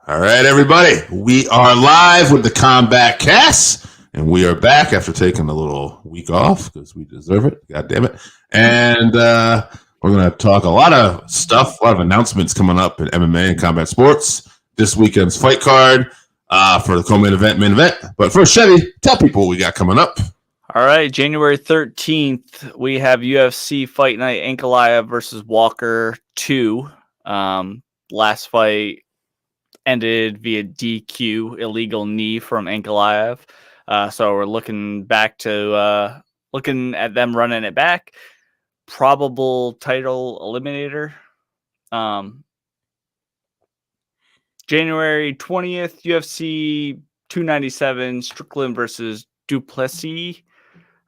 All right, everybody. We are live with the Combatcast, and we are back after taking a little week off because we deserve it. God damn it. And we're going to talk a lot of stuff, a lot of announcements coming up in MMA and combat sports. This weekend's fight card for the co-main event, main event. But first, Chevy, tell people what we got coming up. All right, January 13th, we have UFC Fight Night Ankalaev versus Walker 2. Last fight ended via DQ, illegal knee from Ankalaev. So we're looking back to looking at them running it back. Probable title eliminator. January 20th, UFC 297, Strickland versus Duplessis.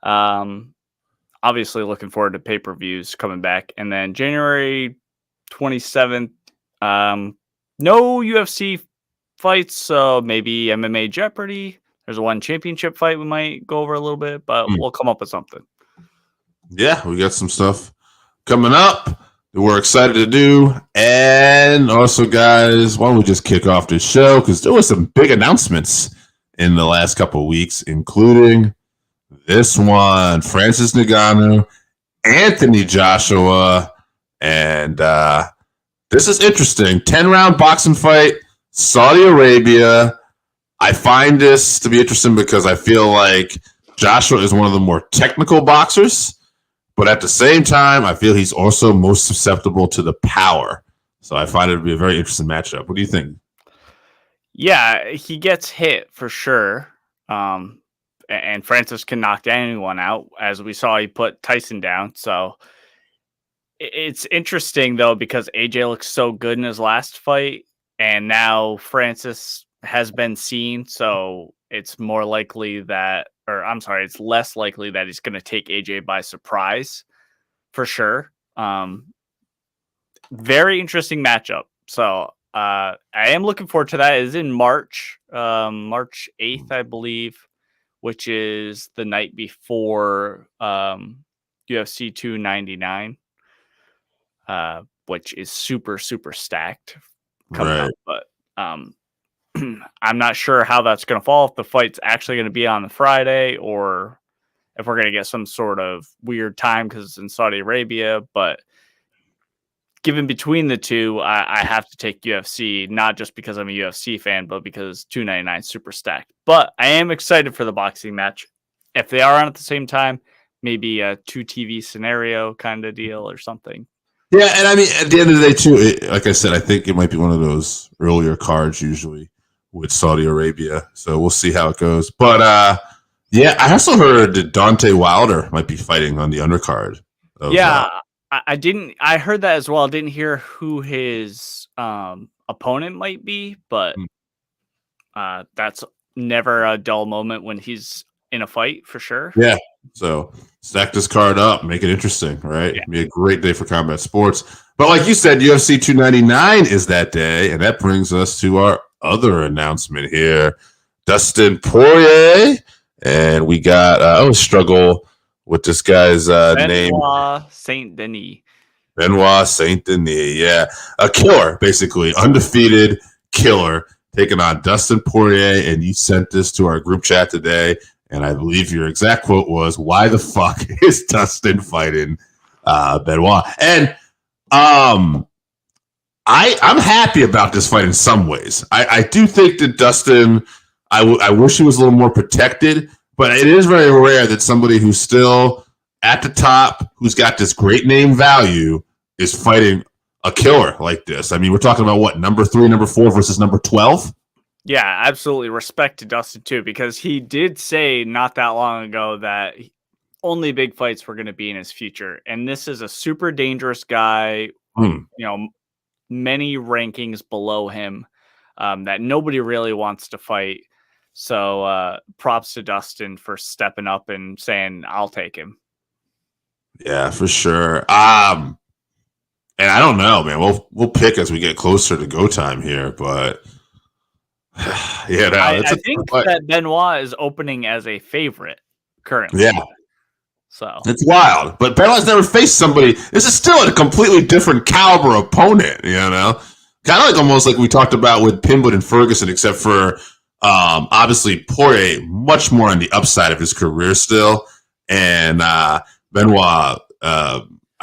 Obviously looking forward to pay-per-views coming back. And then January 27th, no UFC fights, so maybe MMA Jeopardy. There's one championship fight we might go over a little bit, but we'll come up with something. Yeah, we got some stuff coming up that we're excited to do. And also, guys, why don't we just kick off this show? Because there were some big announcements in the last couple of weeks, including this one, Francis Ngannou, Anthony Joshua, and this is interesting. 10-round boxing fight, Saudi Arabia. I find this to be interesting because I feel like Joshua is one of the more technical boxers, but at the same time, I feel he's also most susceptible to the power. So I find it to be a very interesting matchup. What do you think? Yeah, he gets hit for sure. And Francis can knock anyone out. As we saw, he put Tyson down. So it's interesting, though, because AJ looks so good in his last fight, and now Francis has been seen. So it's more likely that, it's less likely that he's going to take AJ by surprise for sure. Very interesting matchup. So I am looking forward to that. It is in March 8th, I believe, which is the night before UFC 299. Which is super, super stacked coming up. But I'm not sure how that's going to fall, if the fight's actually going to be on the Friday or if we're going to get some sort of weird time because it's in Saudi Arabia. But given between the two, I have to take UFC, not just because I'm a UFC fan, but because 299 is super stacked. But I am excited for the boxing match. If they are on at the same time, maybe a 2 TV scenario kind of deal or something. Yeah, and I mean, at the end of the day, too, like I said, I think it might be one of those earlier cards usually with Saudi Arabia. So we'll see how it goes. But, yeah, I also heard that Deontay Wilder might be fighting on the undercard. I heard that as well. I didn't hear who his opponent might be, but that's never a dull moment when he's in a fight for sure. Yeah. So stack this card up, make it interesting, right? Yeah. Be a great day for combat sports. But like you said, UFC 299 is that day, and that brings us to our other announcement here. Dustin Poirier, and we got I always struggle with this guy's name. Benoit Saint Denis, yeah. A killer, basically. Undefeated killer taking on Dustin Poirier, and you sent this to our group chat today. And I believe your exact quote was, "Why the fuck is Dustin fighting Benoit?" And I'm happy about this fight in some ways. I do think that Dustin, I wish he was a little more protected, but it is very rare that somebody who's still at the top, who's got this great name value, is fighting a killer like this. I mean, we're talking about what, number 3, number 4 versus number 12? Yeah, absolutely. Respect to Dustin, too, because he did say not that long ago that only big fights were going to be in his future. And this is a super dangerous guy, many rankings below him that nobody really wants to fight. So props to Dustin for stepping up and saying, I'll take him. Yeah, for sure. And I don't know, man. We'll pick as we get closer to go time here, but yeah, no, I think that Benoit is opening as a favorite currently. Yeah. So it's wild. But Benoit's never faced somebody. This is still a completely different caliber opponent, you know? Kind of like almost like we talked about with Pinwood and Ferguson, except for obviously Poirier much more on the upside of his career still, and Benoit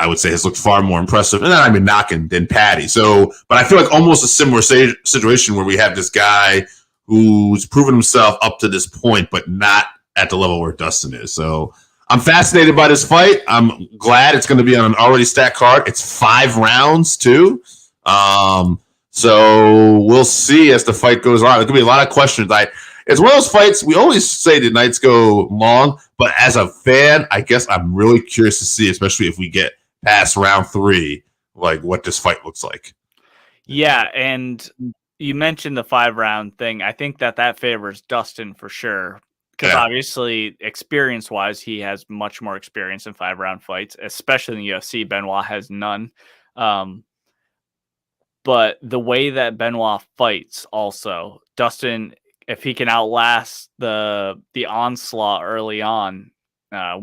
I would say has looked far more impressive, and then I mean knocking than Patty. So, but I feel like almost a similar situation where we have this guy who's proven himself up to this point, but not at the level where Dustin is. So I'm fascinated by this fight. I'm glad it's going to be on an already stacked card. It's 5 rounds too. So we'll see as the fight goes on. There's going to be a lot of questions. It's one of those fights, we always say the nights go long, but as a fan, I guess I'm really curious to see, especially if we get past round 3, like what this fight looks like. Yeah, and you mentioned the 5-round thing. I think that favors Dustin for sure. Because obviously, experience-wise, he has much more experience in 5-round fights, especially in the UFC. Benoit has none. But the way that Benoit fights also, Dustin, if he can outlast the onslaught early on,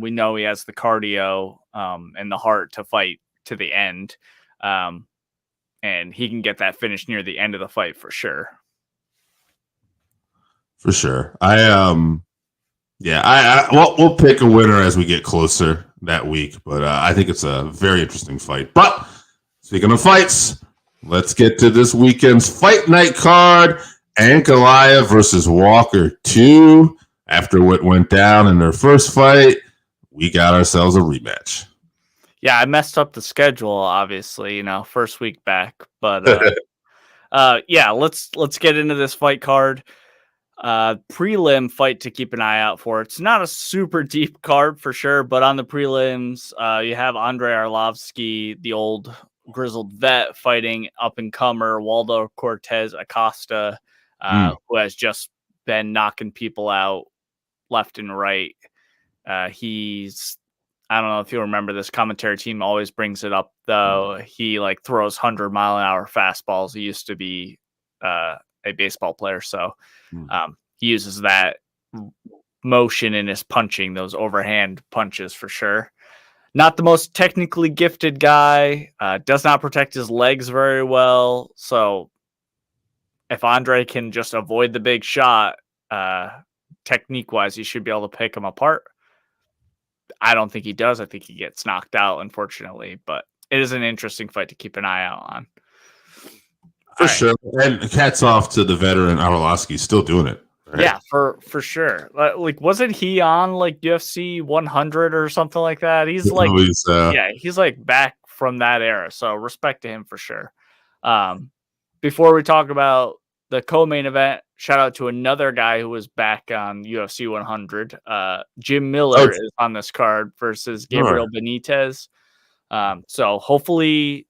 we know he has the cardio and the heart to fight to the end. And he can get that finish near the end of the fight for sure. For sure. We'll pick a winner as we get closer that week, but I think it's a very interesting fight. But speaking of fights, let's get to this weekend's fight night card. Ankalaev versus Walker 2. After what went down in their first fight, we got ourselves a rematch. Yeah, I messed up the schedule, obviously, first week back. But yeah, let's get into this fight card. Prelim fight to keep an eye out for. It's not a super deep card for sure, but on the prelims, you have Andrei Arlovsky, the old grizzled vet, fighting up-and-comer Waldo Cortez Acosta, who has just been knocking people out left and right. I don't know if you remember, this commentary team always brings it up, though. He throws 100-mile-an-hour fastballs. He used to be a baseball player, so he uses that motion in his punching, those overhand punches for sure. Not the most technically gifted guy, does not protect his legs very well. So if Andre can just avoid the big shot, technique-wise, he should be able to pick him apart. I don't think he does. I think he gets knocked out, unfortunately. But it is an interesting fight to keep an eye out on. For sure. And hats off to the veteran Arlovsky, still doing it. Right? Yeah, for sure. Wasn't he on UFC 100 or something like that? He's he's back from that era. So respect to him for sure. Before we talk about the co-main event, shout out to another guy who was back on UFC 100. Jim Miller is on this card versus Gabriel Benitez. So hopefully,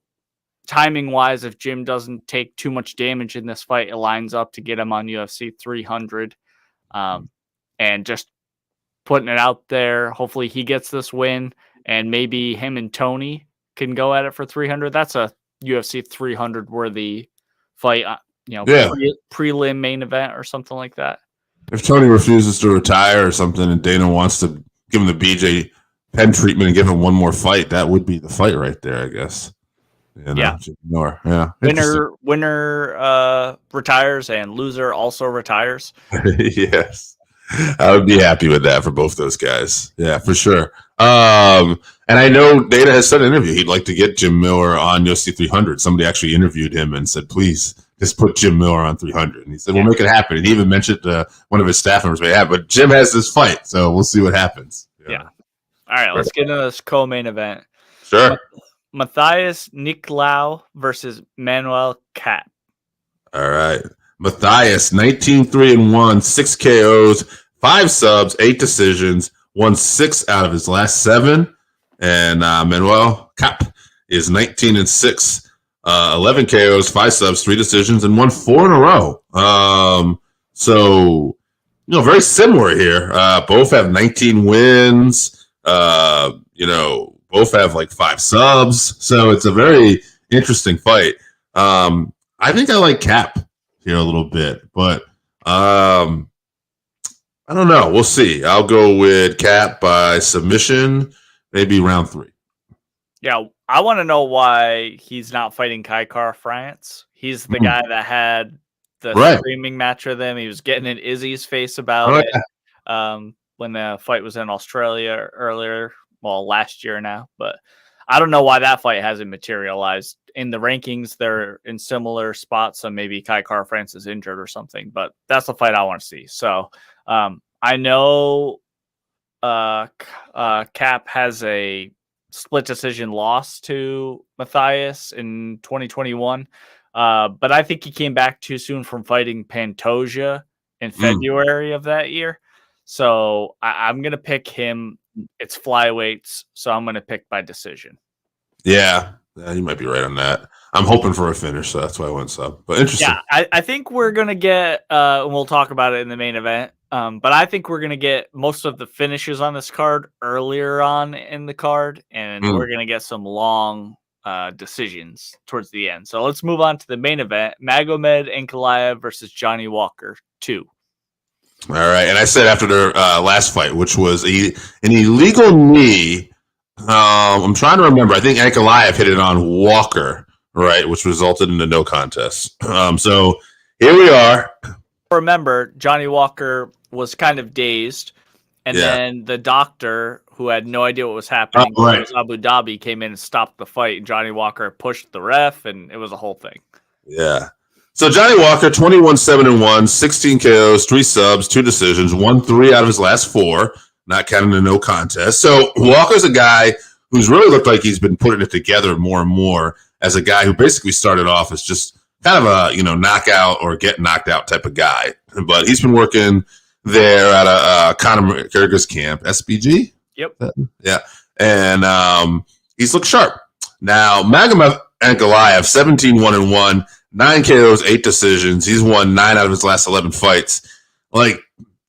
timing-wise, if Jim doesn't take too much damage in this fight, it lines up to get him on UFC 300. And just putting it out there, hopefully he gets this win, and maybe him and Tony can go at it for 300. That's a UFC 300 worthy fight. Prelim main event or something like that. If Tony refuses to retire or something and Dana wants to give him the BJ Penn treatment and give him one more fight, that would be the fight right there, I guess. Yeah. Winner retires and loser also retires. Yes. I would be happy with that for both those guys. Yeah, for sure. And I know Dana has said in an interview he'd like to get Jim Miller on UFC 300. Somebody actually interviewed him and said, please, just put Jim Miller on 300. And he said, we'll make it happen. And he even mentioned one of his staff members, but Jim has this fight, so we'll see what happens. Yeah. All right, let's get into this co-main event. Sure. Matheus Nicolau versus Manel Kape. All right. Matheus, 19-3-1, 6 KOs, 5 subs, 8 decisions, won 6 out of his last 7. And Manel Kape is 19-6, 11 KOs, 5 subs, 3 decisions, and won 4 in a row. So, very similar here. Both have 19 wins. Both have 5 subs. So it's a very interesting fight. I think I like Kape here a little bit, but I don't know. We'll see. I'll go with Kape by submission, maybe round 3. Yeah, I want to know why he's not fighting Kai Kara France. He's the guy that had the screaming match with him. He was getting in Izzy's face about it when the fight was in Australia earlier. Well, last year now. But I don't know why that fight hasn't materialized. In the rankings, they're in similar spots. So maybe Kai Car-France is injured or something. But that's the fight I want to see. So I know Cap has a split decision loss to Matthias in 2021. But I think he came back too soon from fighting Pantoja in February of that year. So I'm going to pick him. It's flyweights. So I'm going to pick by decision. Yeah, you might be right on that. I'm hoping for a finish, so that's why I went sub. But interesting. Yeah, I think we're going to get, and we'll talk about it in the main event, but I think we're going to get most of the finishes on this card earlier on in the card, and we're going to get some long decisions towards the end. So let's move on to the main event. Magomed Ankalaev versus Johnny Walker 2. All right, and I said after their last fight, which was an illegal knee, I'm trying to remember. I think Ankalaev hit it on Walker, right, which resulted in a no contest. So here we are. Remember, Johnny Walker was kind of dazed, and then the doctor, who had no idea what was happening, was Abu Dhabi, came in and stopped the fight, and Johnny Walker pushed the ref, and it was a whole thing. Yeah. So Johnny Walker, 21-7-1, 16 KOs, 3 subs, 2 decisions, won 3 out of his last 4, not counting the no contest. So Walker's a guy who's really looked like he's been putting it together more and more as a guy who basically started off as just kind of a, knockout or get knocked out type of guy. But he's been working there at a Conor McGregor's camp, SBG? Yep. Yeah. And he's looked sharp. Now, Magomed Ankalaev, 17-1-1, 9 KOs, 8 decisions. He's won 9 out of his last 11 fights. Like,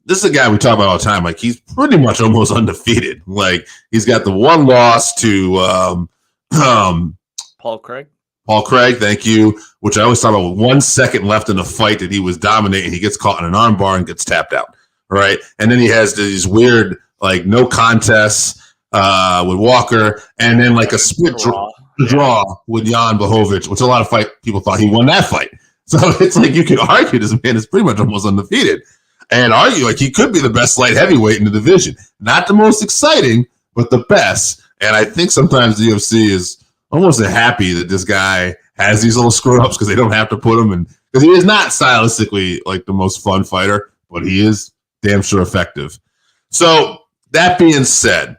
this is a guy we talk about all the time. Like, he's pretty much almost undefeated. Like, he's got the one loss to Paul Craig. Paul Craig, thank you. Which I always thought about 1 second left in the fight that he was dominating. He gets caught in an arm bar and gets tapped out. Right. And then he has these weird, like, no contests with Walker, and then like a split draw with Jan Blachowicz, which a lot of people thought he won that fight. So it's like you could argue this man is pretty much almost undefeated, and argue like he could be the best light heavyweight in the division. Not the most exciting, but the best. And I think sometimes the UFC is almost happy that this guy has these little screw ups because they don't have to put him in, because he is not stylistically like the most fun fighter, but he is damn sure effective. So that being said,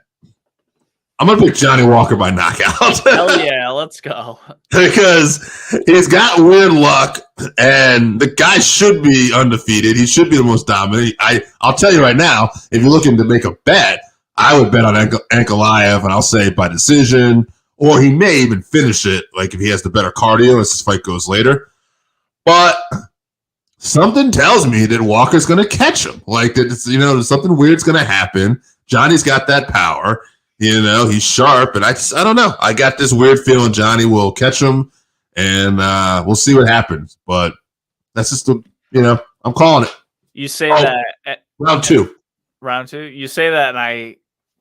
I'm going to pick Johnny Walker by knockout. Hell yeah, let's go. Because he's got weird luck, and the guy should be undefeated. He should be the most dominant. I'll tell you right now, if you're looking to make a bet, I would bet on Ankalaev, and I'll say by decision, or he may even finish it, like if he has the better cardio as this fight goes later. But something tells me that Walker's going to catch him. Like, something weird's going to happen. Johnny's got that power. He's sharp, and I don't know. I got this weird feeling Johnny will catch him, and we'll see what happens. But that's just I'm calling it. You say that round two. Round 2. You say that, and I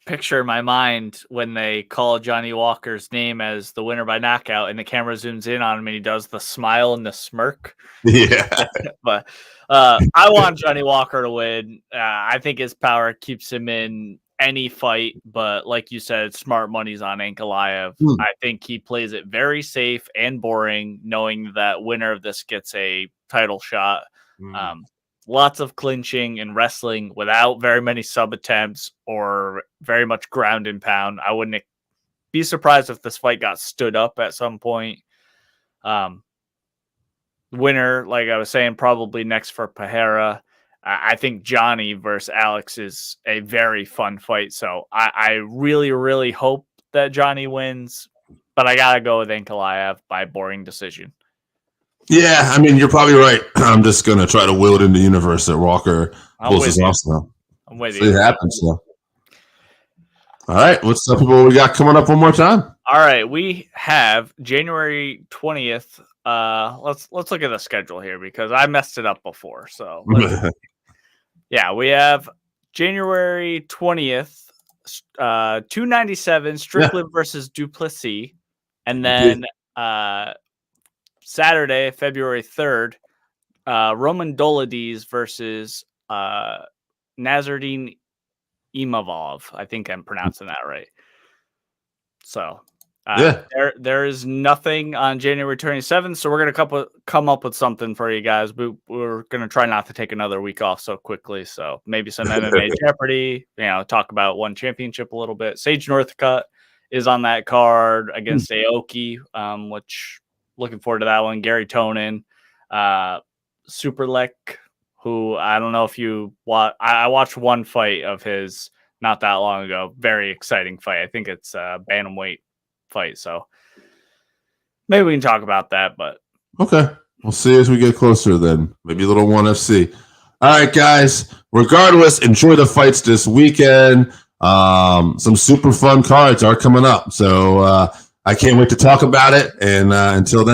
picture in my mind when they call Johnny Walker's name as the winner by knockout, and the camera zooms in on him, and he does the smile and the smirk. Yeah. But I want Johnny Walker to win. I think his power keeps him in any fight, but like you said, smart money's on Ankalaev. I think he plays it very safe and boring, knowing that winner of this gets a title shot. Lots of clinching and wrestling without very many sub attempts or very much ground and pound. I wouldn't be surprised if this fight got stood up at some point. Winner, like I was saying, probably next for Pereira. I think Johnny versus Alex is a very fun fight. So I really, really hope that Johnny wins, but I got to go with Ankalaev by boring decision. Yeah, I mean, you're probably right. I'm just going to try to will it in the universe that Walker pulls his off now. I'm with you. It happens now. All right, what's up, people? We got coming up one more time. All right, we have January 20th. Let's look at the schedule here because I messed it up before. So yeah, we have January 20th, 297 Strickland versus Duplessis, and then Saturday, February 3rd, Roman Dolidze versus Nazardine Imavov. I think I'm pronouncing that right. So there is nothing on January 27th. So we're going to come up with something for you guys. We're going to try not to take another week off so quickly. So maybe some MMA Jeopardy, talk about one championship a little bit. Sage Northcutt is on that card against Aoki, which looking forward to that one. Gary Tonin, Superlek, who I don't know if you watch. I watched one fight of his not that long ago. Very exciting fight. I think it's a bantamweight fight. So maybe we can talk about that. But okay, we'll see as we get closer. Then maybe a little 1FC. All right, guys. Regardless, enjoy the fights this weekend. Some super fun cards are coming up, so I can't wait to talk about it. And until then.